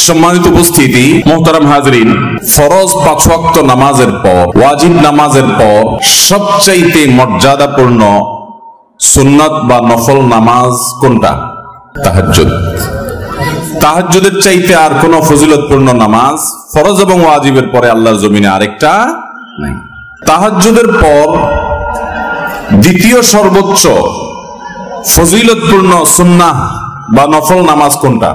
সম্মানিত উপস্থিতি, মোহতারাম হাজরিন, ফরজ 5 ওয়াক্ত নামাজের পর, ওয়াজিব নামাজের পর সবচাইতে মর্যাদাপূর্ণ সুন্নাত বা নফল নামাজ কোনটা? তাহাজ্জুদ। তাহাজ্জুদের চাইতে আর কোন ফজিলতপূর্ণ নামাজ ফরজ এবং ওয়াজিবের পরে আল্লাহর জমিনে আরেকটা নাই। তাহাজ্জুদের পর দ্বিতীয় সর্বোচ্চ ফজিলতপূর্ণ সুন্নাহ বা নফল নামাজ কোনটা?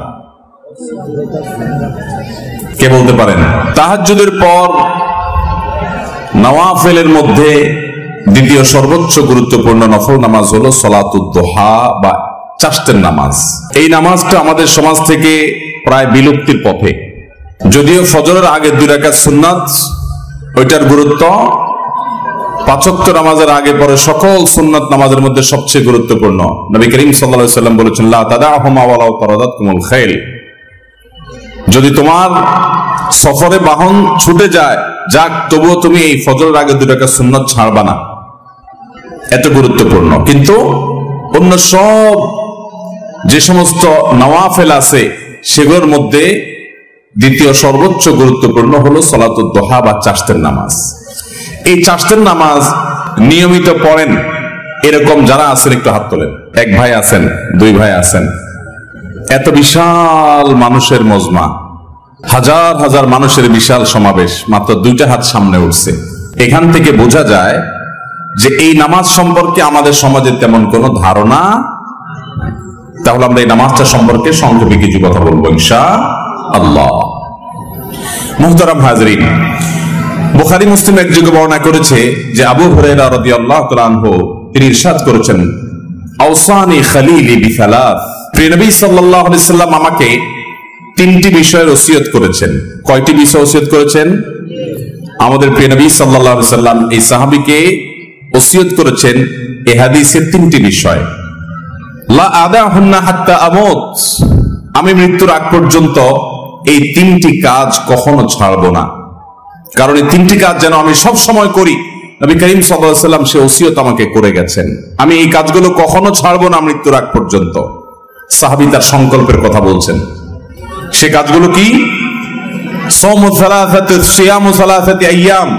কে বলতে পারেন? তাহাজ্জুদের পর নওয়াফিলের মধ্যে দ্বিতীয় সর্বোচ্চ গুরুত্বপূর্ণ নফল নামাজ হলো সালাতুদ দুহা বা চাশতের নামাজ। এই নামাজটা আমাদের সমাজ থেকে প্রায় বিলুপ্তির পথে। যদিও ফজরের আগে 2 রাকাত সুন্নাত, ওইটার গুরুত্ব 5 ওয়াক্ত নামাজের আগে পরে সকল সুন্নাত নামাজের মধ্যে সবচেয়ে গুরুত্বপূর্ণ। নবী করিম সাল্লাল্লাহু আলাইহি ওয়াসাল্লাম বলেছেন, লা তাদাহুমা ওয়ালাউ তারাদাতকুমুল খাইল। যদি তোমার সফরে বাহন ছুটে যায়, যাক, তবুও তুমি এই ফজরের আগে 2 রাকাত সুন্নাত ছাড়বা না। এত গুরুত্বপূর্ণ। কিন্তু অন্য সব যে সমস্ত নওয়াফিল আছে সেগুলোর মধ্যে দ্বিতীয় সর্বোচ্চ গুরুত্বপূর্ণ হলো সালাতুদ দুহা বা চাশতের নামাজ। এই চাশতের নামাজ নিয়মিত পড়েন এরকম যারা আছেন একটু হাত তোলেন। 1 ভাই আছেন, 2 ভাই আছেন। এত বিশাল মানুষের মজমা, হাজার হাজার মানুষের বিশাল সমাবেশ, মাত্র 2টা হাত সামনে উঠছে। এখান থেকে বোঝা যায় যে এই নামাজ সম্পর্কে আমাদের সমাজে তেমন কোনো ধারণা। তাহলে আমরা এই নামাজটা সম্পর্কে সংক্ষেপে কিছু কথা বলবো ইনশাআল্লাহ। মুহতারাম হাজরিন, বুখারী মুসলিম এক যুগে বর্ণনা করেছে যে আবু হুরায়রা রাদিয়াল্লাহু তাআলা আনহু তিনি ইরশাদ করেছেন, আওসানি খালিলি বিসালাস। প্রিয় নবী সাল্লাল্লাহু আলাইহি সাল্লাম আমাকে 3টি বিষয়ের ওসিয়ত করেছেন। কয়টি বিষয় ওসিয়ত করেছেন? আমাদের প্রিয় নবী সাল্লাল্লাহু আলাইহি সাল্লাম এই সাহাবীকে ওসিয়ত করেছেন এই হাদিসে 3টি বিষয়। লা আদাহুন্না হাত্তা আমুত, আমি মৃত্যুর আগ পর্যন্ত এই 3টি কাজ কখনো ছাড়বো না। কারণ এই 3টি কাজ যেন আমি সব সময় করি, নবী করিম সাল্লাল্লাহু আলাইহি সাল্লাম সে ওসিয়ত আমাকে করে গেছেন। আমি এই কাজগুলো কখনো ছাড়বো না মৃত্যুর আগ পর্যন্ত। সাহাবী তার সংকল্পের কথা বলছেন। সে কাজগুলো কি? সাওমু সালাসাতি, সিয়ামু সালাসাতি আইয়াম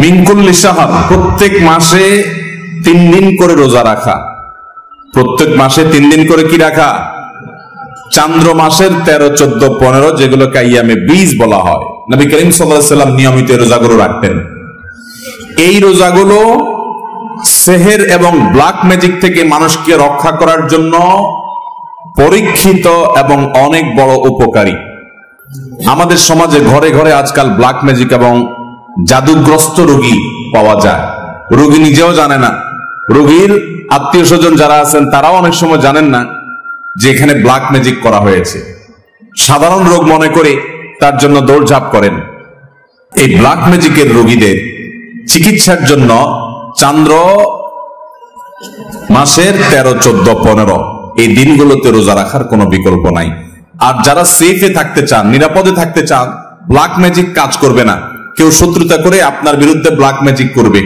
মিন কুল্লি শাহর, প্রত্যেক মাসে 3 দিন করে রোজা রাখা। প্রত্যেক মাসে 3 দিন করে কি রাখা? চান্দ্র মাসের 13, 14, 15 যেগুলোকে আইয়ামে বীজ বলা হয়। নবী করিম সাল্লাল্লাহু আলাইহি সাল্লাম নিয়মিত রোজাগুলো রাখতেন। এই রোজাগুলো সেহের এবং ব্ল্যাক ম্যাজিক থেকে মানুষকে রক্ষা করার জন্য পরীক্ষিত এবং অনেক বড় উপকারী। আমাদের সমাজে ঘরে ঘরে আজকাল ব্ল্যাক ম্যাজিক এবং জাদুগ্রস্ত রোগী পাওয়া যায়। রোগী নিজেও জানে না, রোগীর আত্মীয় স্বজন যারা আছেন তারাও অনেক সময় জানেন না যে এখানে ব্ল্যাক ম্যাজিক করা হয়েছে। সাধারণ রোগ মনে করে তার জন্য দৌড়ঝাঁপ করেন। এই ব্ল্যাক ম্যাজিকের রোগীদের চিকিৎসার জন্য চান্দ্র মাসের 13, 14, 15 এই দিনগুলোতে রোজা রাখার কোনো বিকল্প নাই। আর যারা সেফে থাকতে চান, নিরাপদে থাকতে চান, ব্ল্যাক ম্যাজিক কাজ করবে না। কেউ শত্রুতা করে আপনার বিরুদ্ধে ব্ল্যাক ম্যাজিক করবে,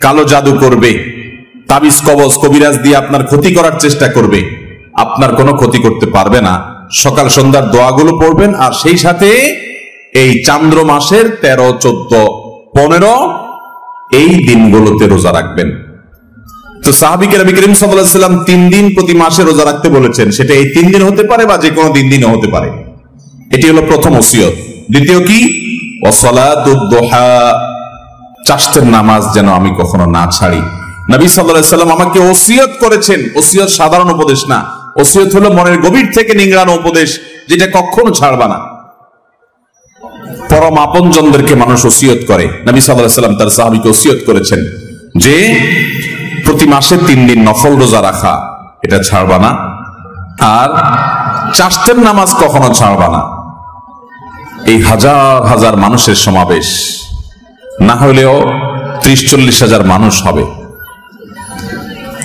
কালো জাদু করবে, তাবিজ কবজ কবিরাজ দিয়ে আপনার ক্ষতি করার চেষ্টা করবে, আপনার কোনো ক্ষতি করতে পারবে না। সকাল সন্ধ্যার দোয়াগুলো পড়বেন আর সেই সাথে এই চান্দ্র মাসের 13, 14, 15 এই দিনগুলোতে রোজা রাখবেন। তো সাহাবীকে নবী করিম সাল্লাল্লাহু আলাইহি ওয়াসাল্লাম 3 দিন প্রতি মাসে রোজা রাখতে বলেছেন। সেটা এই 3 দিন হতে পারে বা যে কোনো দিনও হতে পারে। এটি হলো প্রথম ওসিয়ত। দ্বিতীয় কি? ওয়াসালাতুদ দুহা, চাশতের নামাজ যেন আমি কখনো না ছাড়ি। নবী সাল্লাল্লাহু আলাইহি ওয়াসাল্লাম আমাকে ওসিয়ত করেছেন। ওসিয়ত সাধারণ উপদেশ না, ওসিয়ত হলো মনের গভীর থেকে নিংড়ানো উপদেশ, যেটা কখনো ছাড়বা না। পরম আপনজনদেরকে মানুষ ওসিয়ত করে। নবী সাল্লাল্লাহু আলাইহি ওয়াসাল্লাম তার সাহাবীকে ওসিয়ত করেছেন যে প্রতি মাসে 3 দিন নফল রোজা রাখা, এটা ছাড়বা না। আর চাশতের নামাজ কখনো ছাড়বা না। এই হাজার হাজার মানুষের সমাবেশ, না হলেও 30-40 হাজার মানুষ হবে।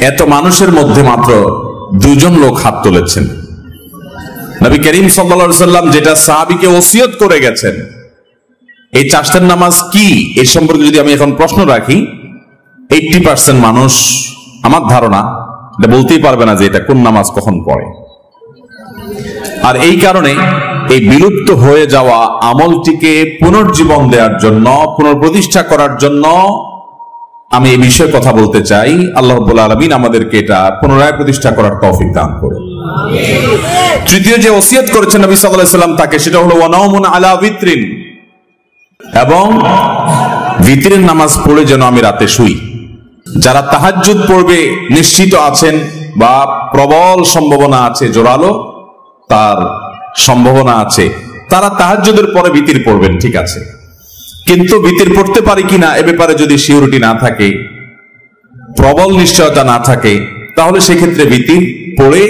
এত মানুষের মধ্যে মাত্র 2 জন লোক হাত তুলেছেন। নবী করিম সাল্লাল্লাহু আলাইহি ওয়াসাল্লাম যেটা সাহাবীকে ওসিয়ত করে গেছেন, এই চাশতের নামাজ কি এর সম্পর্কে যদি আমি এখন প্রশ্ন রাখি, 80% মানুষ আমার ধারণা এটা বলতেই পারবে না যে এটা কোন নামাজ কখন পড়ে। আর এই কারণে এই বিলুপ্ত হয়ে যাওয়া আমলটিকে পুনর্জীবন দেওয়ার জন্য, পুনঃপ্রতিষ্ঠা করার জন্য আমি এই বিষয়ে কথা বলতে চাই। আল্লাহ রাব্বুল আলামিন আমাদেরকে এটা পুনরায় প্রতিষ্ঠা করার তৌফিক দান করুন। তৃতীয় যে ওসিয়ত করেছেন নবী সাল্লাল্লাহু আলাইহি ওয়াসাল্লাম তাকে, সেটা হলো ওয়ানাউমুন আলা বিত্রিন, এবং বিতরের নামাজ পড়ে যেন আমি রাতে শুই। যারা তাহাজ্জুদ পড়বে নিশ্চিত আছেন বা প্রবল সম্ভাবনা আছে, জোরালো তার সম্ভাবনা আছে, তারা তাহাজ্জুদের পরে বিতির পড়বেন, ঠিক আছে। কিন্তু বিতির পড়তে পারি কিনা এ ব্যাপারে যদি সিউরিটি না থাকে, প্রবল নিশ্চয়তা না থাকে, তাহলে সেক্ষেত্রে বিতির পড়ে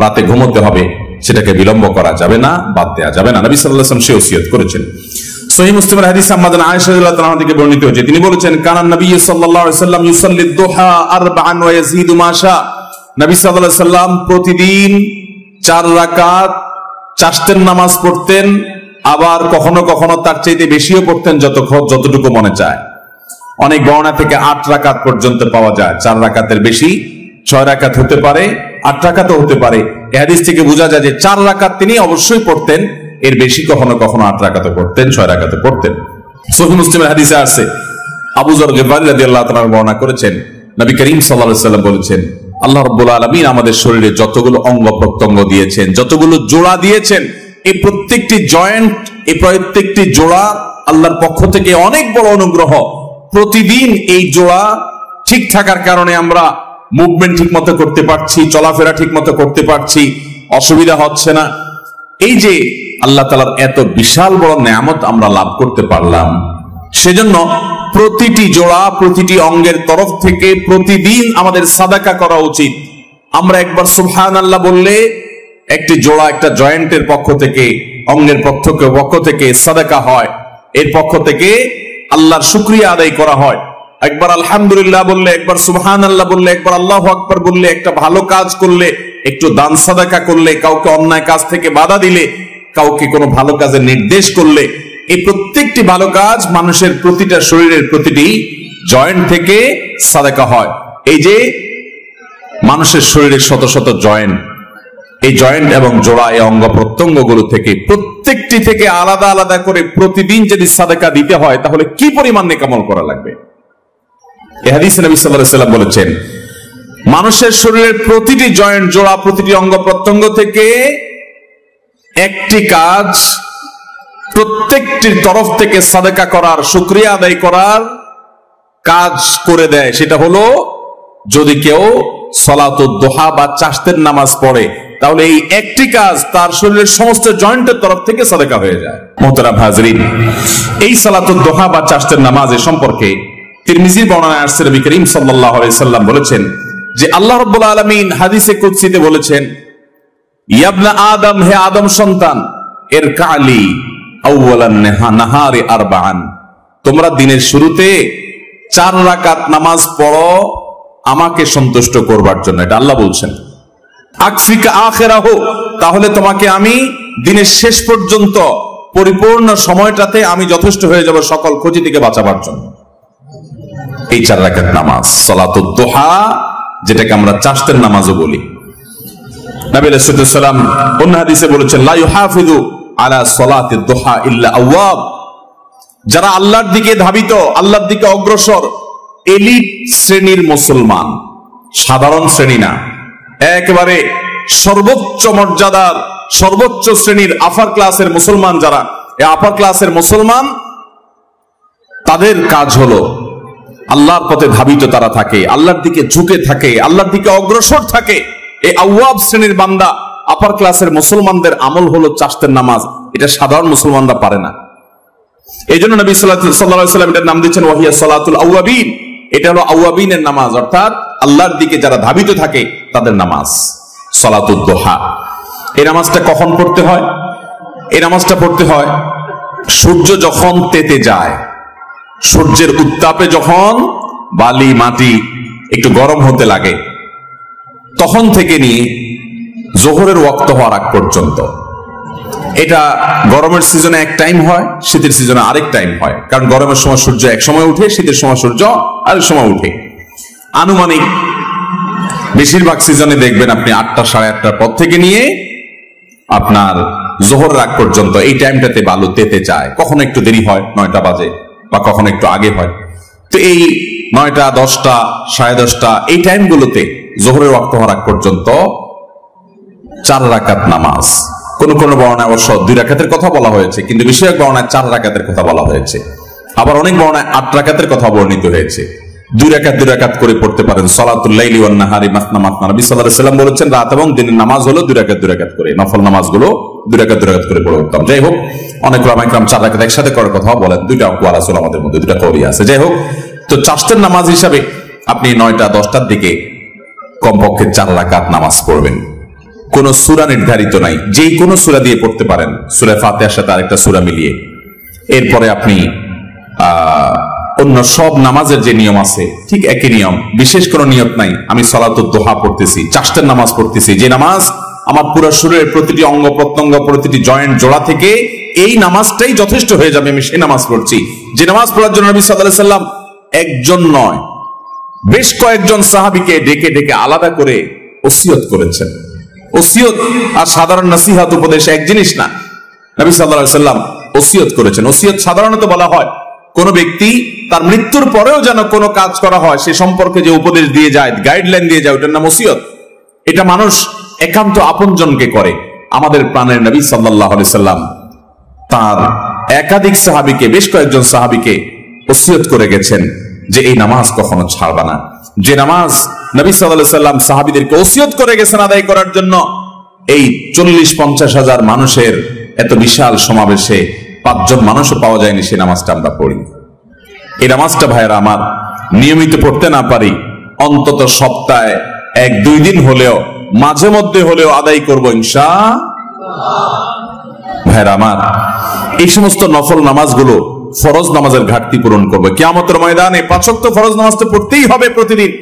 রাতে ঘুমোতে হবে, সেটাকে বিলম্ব করা যাবে না, বাদ দেওয়া যাবে না। নবী সাল্লাল্লাহু আলাইহি ওয়াসাল্লাম সে ওসিয়ত করেছেন। সহিহ মুসলিমের হাদিস আম্মা জান আয়েশা রাদিয়াল্লাহু তাআলা থেকে বর্ণিত হয়েছে, তিনি বলেছেন, কানান নবী সাল্লাল্লাহু আলাইহি ওয়াসাল্লাম ইউসাল্লি দুহা আরবাআন ওয়া ইয়াজিদু মা শা। নবী সাল্লাল্লাহু আলাইহি ওয়াসাল্লাম প্রতিদিন 4 রাকাত চাশতের নামাজ পড়তেন, আবার কখনো কখনো তার চাইতে বেশিও পড়তেন, যতটুকু মনে চায়। অনেক বর্ণনা থেকে 8 রাকাত পর্যন্ত পাওয়া যায়, 4 রাকাতের বেশি 6 রাকাত হতে পারে, 8 রাকাতও হতে পারে। এই হাদিস থেকে বোঝা যায় যে 4 রাকাত তিনি অবশ্যই পড়তেন, এর বেশি কখনো কখনো 8 রাকাতও পড়তেন, 6 রাকাতও পড়তেন। সহিহ মুসলিমের হাদিসে আছে, আবু যর গিফারী রাদিয়াল্লাহু তাআলা বর্ণনা করেছেন, নবী করিম সাল্লাল্লাহু আলাইহি ওয়াসাল্লাম বলেছেন, আল্লাহ রাব্বুল আলামিন আমাদের শরীরে যতগুলো অঙ্গ প্রত্যঙ্গ দিয়েছেন, যতগুলো জোড়া দিয়েছেন, এই প্রত্যেকটি জয়েন্ট, এই প্রত্যেকটি জোড়া আল্লাহর পক্ষ থেকে অনেক বড় অনুগ্রহ। প্রতিদিন এই জোড়া ঠিক থাকার কারণে আমরা মুভমেন্ট ঠিক মতো করতে পারছি, চলাফেরা ঠিক মতো করতে পারছি, অসুবিধা হচ্ছে না। এই যে আল্লাহ তাআলার এত বিশাল বড় নেয়ামত আমরা লাভ করতে পারলাম, সেজন্য প্রতিটি জোড়া, প্রতিটি অঙ্গের তরফ থেকে প্রতিদিন আমাদের সাদাকা করা উচিত। আমরা একবার সুবহানাল্লাহ বললে একটি জোড়া, একটা জয়েন্টের পক্ষ থেকে, অঙ্গের পক্ষ থেকে সাদাকা হয়, এর পক্ষ থেকে আল্লাহর শুকরিয়া আদায় করা হয়। একবার আলহামদুলিল্লাহ বললে, একবার সুবহানাল্লাহ বললে, একবার আল্লাহু আকবার বললে, একটা ভালো কাজ করলে, একটু দান সাদাকা করলে, কাউকে অন্যায় কাজ থেকে বাধা দিলে, কাউকে কোনো ভালো কাজের নির্দেশ করলে, এই প্রত্যেকটি ভালো কাজ মানুষের প্রতিটা শরীরের প্রতিটি জয়েন্ট থেকে সাদাকা হয়। এই যে মানুষের শরীরের শত শত জয়েন্ট, এই জয়েন্ট এবং জোড়া, এই অঙ্গ প্রত্যঙ্গগুলো থেকে প্রত্যেকটি থেকে আলাদা আলাদা করে প্রতিদিন যদি সাদাকা দিতে হয়, তাহলে কি পরিমাণ নেকামল করা লাগবে। এই হাদিসে নবী সাল্লাল্লাহু আলাইহি ওয়াসাল্লাম বলেছেন, মানুষের শরীরের প্রতিটি জয়েন্ট, জোড়া, প্রতিটি অঙ্গ প্রত্যঙ্গ থেকে একটি কাজ প্রত্যেকটির তরফ থেকে সাদাকা করার, শুকরিয়া আদায় করার কাজ করে দেয়। সেটা হলো যদি কেউ সালাতুদ দুহা বা চাশতের নামাজ পড়ে, তাহলে এই একটি কাজ তার শরীরের সমস্ত জয়েন্টের তরফ থেকে সাদাকা হয়ে যায়। মুহতারাম হাজরিন, এই সালাতুদ দুহা বা চাশতের নামাজের সম্পর্কে তিরমিজির বর্ণনায় আসছে, নবী করিম সাল্লাল্লাহু আলাইহি ওয়াসাল্লাম বলেছেন যে আল্লাহ রাব্বুল আলামিন হাদিসে কুদসিতে বলেছেন, ইয়া ইবনা আদম, হে আদম সন্তান, ইরকালি আউওয়ালান নাহারি আরবাআন, তোমরা দিনের শুরুতে 4 রাকাত নামাজ পড়ো আমাকে সন্তুষ্ট করবার জন্য। এটা আল্লাহ বলছেন। আকফিকা আখিরাহু, তাহলে তোমাকে আমি দিনের শেষ পর্যন্ত পরিপূর্ণ সময়টাতে আমি যথেষ্ট হয়ে যাব সকল ক্ষতি থেকে বাঁচাবার জন্য। এই 4 রাকাত নামাজ সালাতুদ দুহা, যেটাকে আমরা চাশতের নামাজও বলি। নবী আলাইহিস সালাম অন্য হাদিসে বলেছেন, লা ইউহাফিযু আলা সালাতিদ দুহা ইল্লা আওয়াব, যারা আল্লাহর দিকে ধাবিত, আল্লাহর দিকে অগ্রসর, এলিট শ্রেণীর মুসলমান, সাধারণ শ্রেণী না, একেবারে সর্বোচ্চ মর্যাদার, সর্বোচ্চ শ্রেণীর আপার ক্লাসের মুসলমান, যারা এই আপার ক্লাসের মুসলমান, তাদের কাজ হলো আল্লাহর পথে ধাবিত তারা থাকে, আল্লাহর দিকে ঝুঁকে থাকে, আল্লাহর দিকে অগ্রসর থাকে। এই আওয়াব শ্রেণীর বান্দা, আপার ক্লাসের মুসলমানদের আমল হলো চাশতের নামাজ। এটা সাধারণ মুসলমানরা পারে না। এই জন্য নবী সাল্লাল্লাহু আলাইহি ওয়াসাল্লাম এটার নাম দিচ্ছেন ওয়াহিয়া সালাতুল আওয়াবিন। এটা হলো আওয়াবিনের নামাজ, অর্থাৎ আল্লাহর দিকে যারা ধাবিত থাকে তাদের নামাজ সালাতুদ দুহা। এই নামাজটা কখন পড়তে হয়? এই নামাজটা পড়তে হয় সূর্য যখন তেতে যায়, সূর্যের উত্তাপে যখন বালি মাটি একটু গরম হতে লাগে, তখন থেকে নিয়ে জোহরের ওয়াক্ত হওয়ার আগ পর্যন্ত। এটা গরমের সিজনে এক টাইম হয়, শীতের সিজনে আরেক টাইম হয়। কারণ গরমের সময় সূর্য এক সময় উঠে, শীতের সময় সূর্য আরেক সময় উঠে। আনুমানিক বেশিরভাগ সিজনে দেখবেন আপনি 8টা সাড়ে 8টার পর থেকে নিয়ে আপনার জোহর রাগ পর্যন্ত এই টাইমটাতে বালু তেতে যায়, কখনো একটু দেরি হয় 9টা বাজে বা কখনো একটু আগে হয়। তো এই 9টা 10টা 10:30 এই টাইমগুলোতে জোহরের ওয়াক্ত হওয়ার আগ পর্যন্ত 4 রাকাত নামাজ, কোন কোন বর্ণায় অবশ্য 2 রাকাতের কথা বলা হয়েছে, কিন্তু বেশিরভাগ বর্ণায় 4 রাকাতের কথা বলা হয়েছে। আবার অনেক বর্ণায় 8 রাকাতের কথা বর্ণিত হয়েছে। 2 রাকাত করে পড়তে পারেন। সালাতুল লাইলি ওয়ান নাহারি মাসনা মাসনা, নবী সাল্লাল্লাহু আলাইহি ওয়াসাল্লাম বলেছেন রাত এবং দিনের নামাজ হলো 2 রাকাত করে, নফল নামাজগুলো 2 রাকাত করে পড়ে উত্তম। যাই হোক, অনেক উলামা ইকরাম 4 রাকাত একসাথে করার কথা বলেন, 2টা আকওয়াল আছে আমাদের মধ্যে, 2টা কওলি আছে। যাই হোক, তো চারটের নামাজ হিসাবে আপনি 9টা 10টার দিকে কমপক্ষে 4 রাকাত নামাজ পড়বেন। কোন সূরা নির্ধারিত নাই, যেই কোনো সূরা দিয়ে পড়তে পারেন, সূরা ফাতিহার সাথে আরেকটা সূরা মিলিয়ে। এরপরে আপনি অন্য সব নামাজের যে নিয়ম আছে ঠিক একই নিয়ম, বিশেষ কোনো নিয়ত নাই। আমি সালাতুদ দুহা পড়তেছি, চারটের নামাজ পড়তেছি, যে নামাজ আমার পুরো শরীরের প্রতিটি অঙ্গ প্রত্যঙ্গ প্রতিটি জয়েন্ট জোড়া থেকে এই নামাজটাই যথেষ্ট হয়ে যাবে, আমি সেই নামাজ পড়ছি। যে নামাজ পড়ার জন্য নবী সাল্লাল্লাহু আলাইহি সাল্লাম একজন নয় বেশ কয়েকজন সাহাবীকে ডেকে ডেকে আলাদা করে ওসিয়ত করেছেন। ওসিয়ত আর সাধারণ নসিহত উপদেশ এক জিনিস না। নবী সাল্লাল্লাহু আলাইহি সাল্লাম ওসিয়ত করেছেন। ওসিয়ত সাধারণত বলা হয় কোন ব্যক্তি তার মৃত্যুর পরেও যেন কোনো কাজ করা হয় সে সম্পর্কে যে উপদেশ দিয়ে যায়, গাইডলাইন দিয়ে যায়, ওটার নাম ওসিয়ত। এটা মানুষ একান্ত আপনজনকে করে। আমাদের প্রাণের নবী সাল্লাল্লাহু আলাইহি সাল্লাম তার একাধিক সাহাবীকে, বেশ কয়েকজন সাহাবীকে ওসিয়ত করে গেছেন যে এই নামাজ কখনো ছাড়বা না। যে নামাজ নবী সাল্লাল্লাহু আলাইহি সাল্লাম সাহাবীদেরকে ওসিয়ত করে গেছেন আদায় করার জন্য, এই 40-50 হাজার মানুষের এত বিশাল সমাবেশে 5 জন মানুষও পাওয়া যায়নি, সে নামাজটা আমরা পড়ি। এই নামাজটা ভাইয়েরা আমার নিয়মিত পড়তে না পারি, অন্তত সপ্তাহে 1-2 দিন হলেও, মাঝে মধ্যে হলেও আদায় করবো ইনশাআল্লাহ। ভাইয়েরা আমার, এই সমস্ত নফল নামাজগুলো ফরজ নামাজের ঘাটতি পূরণ করবে। কিয়ামতের ময়দানে 5 ওয়াক্ত ফরজ নামাজ তো পড়তেই হবে প্রতিদিন।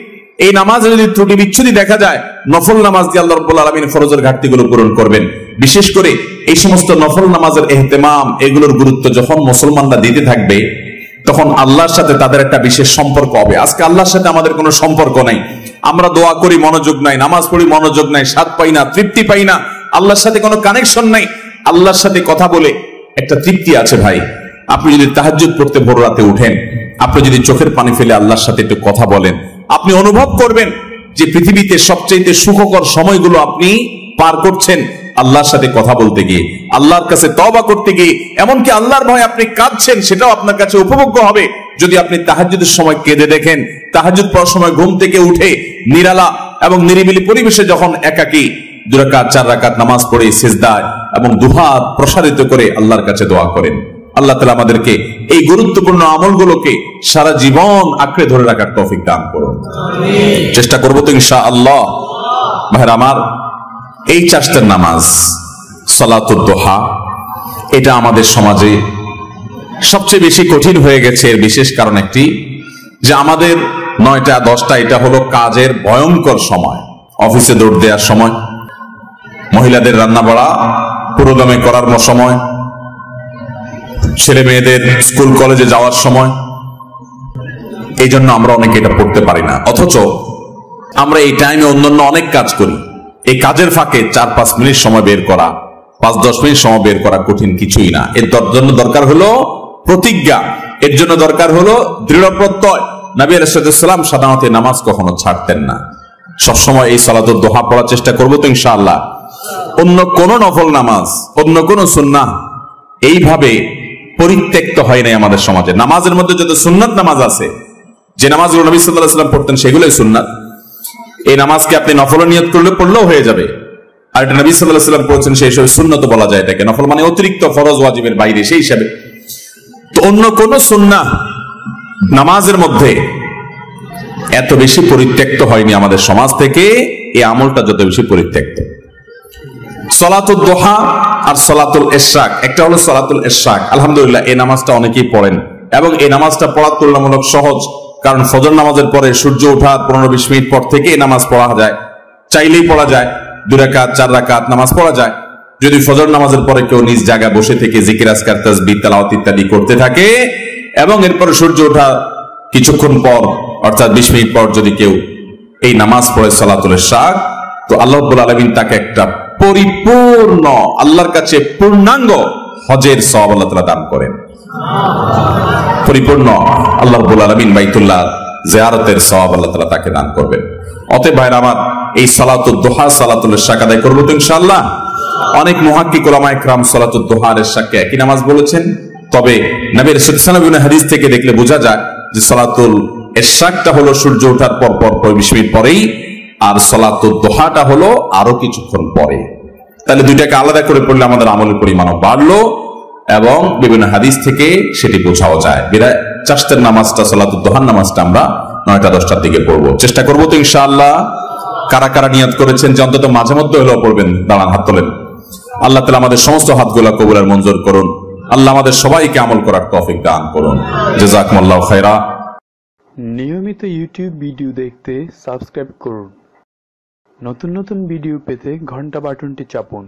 এই নামাজে যদি ত্রুটি বিচ্ছুতি দেখা যায়, নফল নামাজ দিয়ে আল্লাহ রাব্বুল আলামিন ফরজের ঘাটতিগুলো পূরণ করবেন। বিশেষ করে এই সমস্ত নফল নামাজের ইহতিমাম, এগুলোর গুরুত্ব যখন মুসলমানরা দিতে থাকবে, তখন আল্লাহর সাথে তাদের একটা বিশেষ সম্পর্ক হবে। আজকে আল্লাহর সাথে আমাদের কোনো সম্পর্ক নাই, আমরা দোয়া করি মনোযোগ নাই, নামাজ পড়ি মনোযোগ নাই, স্বাদ পাই না, তৃপ্তি পাই না, আল্লাহর সাথে কোনো কানেকশন নাই। আল্লাহর সাথে কথা বলে একটা তৃপ্তি আছে ভাই। আপনি যদি তাহাজ্জুদ পড়তে ভোর রাতে উঠেন, আপনি যদি চোখের পানি ফেলে আল্লাহর সাথে একটু কথা বলেন, আপনি অনুভব করবেন যে পৃথিবীতে সবচেয়ে সুখকর সময়গুলো আপনি পার করছেন আল্লাহর সাথে কথা বলতে গিয়ে, আল্লাহর কাছে তওবা করতে গিয়ে। এমনকি আল্লাহর ভয়ে আপনি কাঁদছেন, সেটাও আপনার কাছে উপভোগ্য হবে যদি আপনি তাহাজ্জুদের সময় কেঁদে দেখেন। তাহাজ্জুদ পড়ার সময় ঘুম থেকে উঠে নিরালা এবং নিরিবিলি পরিবেশে যখন একাকী 2 রাকাত 4 রাকাত নামাজ পড়ে সিজদায় এবং দুহাত প্রসারিত করে আল্লাহর কাছে দোয়া করেন। আল্লাহ তাআলা আমাদেরকে এই গুরুত্বপূর্ণ আমলগুলোকে সারা জীবন আঁকড়ে ধরে রাখার তৌফিক দান করুন। চেষ্টা করব তো ইনশাআল্লাহ। ভাইরা আমার, এই 4টার নামাজ সালাতুদ দুহা, এটা আমাদের সমাজে সবচেয়ে বেশি কঠিন হয়ে গেছে। এর বিশেষ কারণ একটি, যে আমাদের 9টা 10টা এটা হলো কাজের ভয়ঙ্কর সময়, অফিসে দৌড় দেওয়ার সময়, মহিলাদের রান্না বাড়া পুরোদমে করার সময়, ছেলে মেয়েদের স্কুল কলেজে যাওয়ার সময়। এই জন্য আমরা অনেকে এটা পড়তে পারি না, অথচ আমরা এই টাইমে অন্যান্য অনেক কাজ করি। এই কাজের ফাঁকে 4-5 মিনিট সময় বের করা, 5-10 মিনিট সময় বের করা কঠিন কিছুই না। এর জন্য দরকার হলো প্রতিজ্ঞা, এর জন্য দরকার হলো দৃঢ় প্রত্যয়। নবী আলাইহিস সালাম সাধারণত নামাজ কখনো ছাড়তেন না, সবসময় এই সালাতুদ দুহা পড়ার চেষ্টা করবো তো ইনশাআল্লাহ। অন্য কোন নফল নামাজ, অন্য কোন সুন্নাহ এইভাবে পরিত্যক্ত হয় নাই আমাদের সমাজে। নামাজের মধ্যে যত সুন্নাত নামাজ আছে, যে নামাজগুলো নবী সাল্লাল্লাহু আলাইহি ওয়াসাল্লাম পড়তেন, সেগুলোই সুন্নাত। এই নামাজকে আপনি নফল নিয়ত করলে পড়লেও হয়ে যাবে। আর এটা নবী সাল্লাল্লাহু আলাইহি ওয়াসাল্লাম পড়ছেন, সেই হিসেবে সুন্নত বলা যায় এটাকে। নফল মানে অতিরিক্ত ফরজ ওয়াজিবের বাইরে, সেই হিসাবে। তো অন্য কোন সুন্নাহ নামাজের মধ্যে এত বেশি পরিত্যক্ত হয়নি আমাদের সমাজ থেকে, এই আমলটা যত বেশি পরিত্যক্ত। সালাতুদ দুহা আর সালাতুল ইশরাক, একটা হলো সালাতুল ইশরাক। আলহামদুলিল্লাহ, এই নামাজটা অনেকেই পড়েন এবং এই নামাজটা পড়া তুলনামূলক সহজ, কারণ ফজর নামাজের পরে সূর্য ওঠার 15-20 মিনিট পর থেকে এই নামাজ পড়া যায়, চাইলেই পড়া যায়। 2 রাকাত 4 রাকাত নামাজ পড়া যায়। যদি ফজর নামাজের পরে কেউ নিজ জায়গায় বসে থেকে জিকির আজকার তাসবিহ তেলাওয়াত ইত্যাদি করতে থাকে, এবং এরপরে সূর্য ওঠা কিছুক্ষণ পর অর্থাৎ 20 মিনিট পর যদি কেউ এই নামাজ পড়ে সালাতুল ইশরাক, তো আল্লাহ রাব্বুল আলামিন তাকে একটা পরিপূর্ণ, আল্লাহর কাছে পূর্ণাঙ্গ হজের সওয়াব আল্লাহ তাআলা দান করেন। পরিপূর্ণ আল্লাহ রাব্বুল আলামিন বাইতুল্লাহ জিয়ারতের সওয়াব আল্লাহ তাআলা তাকে দান করবেন। অতএব ভাইরা আমার, এই সালাতুদ দুহা, সালাতুল ইশরাক আদায় করব তো ইনশাআল্লাহ। অনেক মুহাক্কিক উলামায়ে কিরাম সালাতুদ দুহা আর ইশরাককে একই নামাজ বলেছেন, তবে নবীর সুন্নাহ হাদিস থেকে দেখলে বোঝা যায় যে সালাতুল ইশরাকটা হলো সূর্য ওঠার পর 20 মিনিট পরেই, আর সালাতুদ দুহাটা হলো আরো কিছুক্ষণ পরে। তাহলে দুইটাকে আলাদা করে পড়লে আমাদের আমলের পরিমাণও বাড়লো এবং বিভিন্ন হাদিস থেকে সেটি বোঝাও যায়। চাষতের নামাজটা, সালাতুদ দুহার নামাজটা আমরা 9টা-10টার দিকে পড়বো, চেষ্টা করবো তো ইনশাআল্লাহ। কারা কারা নিয়ত করেছেন যে অন্তত মাঝে মধ্যে হলেও পড়বেন? দাঁড়ান, হাত তোলেন। আল্লাহ তাআলা আমাদের সমস্ত হাতগুলা কবুল আর মঞ্জুর করুন। আল্লাহ আমাদের সবাইকে আমল করার তৌফিক দান করুন। জাযাকুমুল্লাহু খাইরা। নিয়মিত ইউটিউব ভিডিও দেখতে সাবস্ক্রাইব করুন। নতুন নতুন ভিডিও পেতে ঘন্টা বাটনটি চাপুন।